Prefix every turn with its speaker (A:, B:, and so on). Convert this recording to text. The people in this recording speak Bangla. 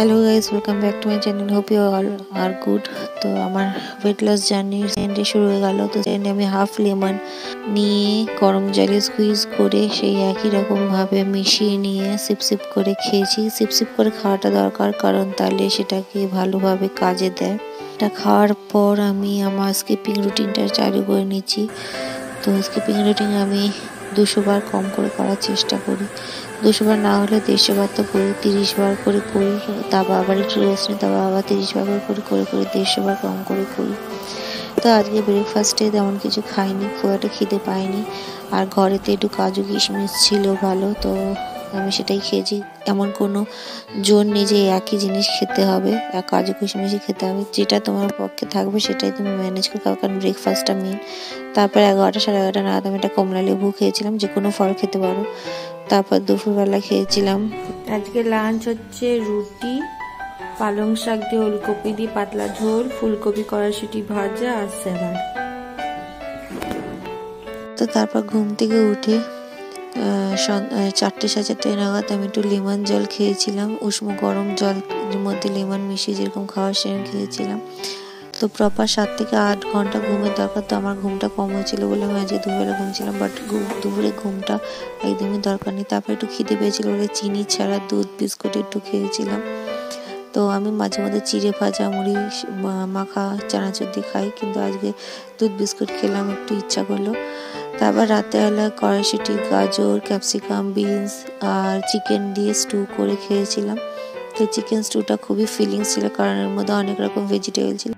A: Hello guys, welcome back to my channel. Hope you all are good. তো আমার ওয়েট লস জার্নি সেকেন্ডে শুরু হয়ে গেল। তো সেকেন্ডে আমি হাফ লেমন নিয়ে গরম জলে স্কুইজ করে সেই একই রকমভাবে মিশিয়ে নিয়ে সিপ সিপ করে খেয়েছি। সিপ সিপ করে খাওয়াটা দরকার, কারণ তাহলে সেটাকে ভালোভাবে কাজে দেয়। এটা খাওয়ার পর আমি আমার স্কিপিং রুটিনটা চালু করে নিচ্ছি। তো স্কিপিং রুটিন আমি 200 বার কম করে করার চেষ্টা করি। 200 বার না হলে 150 বার তো করি, 30 বার করে করি। তারপর আবার একটু রেস্ট নিই, তারপর আবার 30 বার করে করে 150 বার কম করে করি। তো আজকে ব্রেকফাস্টে তেমন কিছু খাইনি, খুব একটা খিদে পাইনি। আর ঘরেতে একটু কাজু কিশমিশ ছিল ভালো, তো আমি সেটাই খেয়েছি। এমন কোনো জোর নেই যে একই জিনিস খেতে হবে, কাজু কিশমিশই খেতে হবে। যেটা তোমার পক্ষে থাকবে সেটাই তুমি ম্যানেজ করে খাবে, কারণ ব্রেকফাস্টটা মেন। তারপর 11টা সাড়ে 11টা নাগাদ আমি একটা কমলা লেবু খেয়েছিলাম। যে কোনো ফল খেতে পারো। তারপর দুপুরবেলা খেয়েছিলাম,
B: আজকে লাঞ্চ হচ্ছে রুটি, পালং শাক দিয়ে ওলকপি দিয়ে পাতলা ঝোল, ফুলকপি কড়াইশুঁটি ভাজা আর স্যালাড।
A: তো তারপর ঘুম থেকে উঠে 4টে সাড়ে 4টে নাগাদ আমি একটু লেমন জল খেয়েছিলাম। উষ্ণ গরম জলের মধ্যে লেমন মিশিয়ে যেরকম খাওয়ার সেরকম খেয়েছিলাম। তো প্রপার 7 থেকে 8 ঘন্টা ঘুমের দরকার। তো আমার ঘুমটা কম হয়েছিল বলে আমি আজকে দুপুরে ঘুমছিলাম, বাট দুপুরে ঘুমটা একদমই দরকার নেই। তারপর একটু খিদে পেয়েছিল বলে চিনি ছাড়া দুধ বিস্কুট একটু খেয়েছিলাম। তো আমি মাঝে মধ্যে চিড়ে ভাজা মুড়ি মাখা চানাচুর দিয়ে খাই, কিন্তু আজকে দুধ বিস্কুট খেলাম, একটু ইচ্ছা করলো। তারপর রাতেরবেলা কড়াইশুঁটি, গাজর, ক্যাপসিকাম, বিনস আর চিকেন দিয়ে স্টু করে খেয়েছিলাম। তো চিকেন স্টুটা খুবই ফিলিংস ছিল, কারণ এর মধ্যে অনেক রকম ভেজিটেবল ছিল।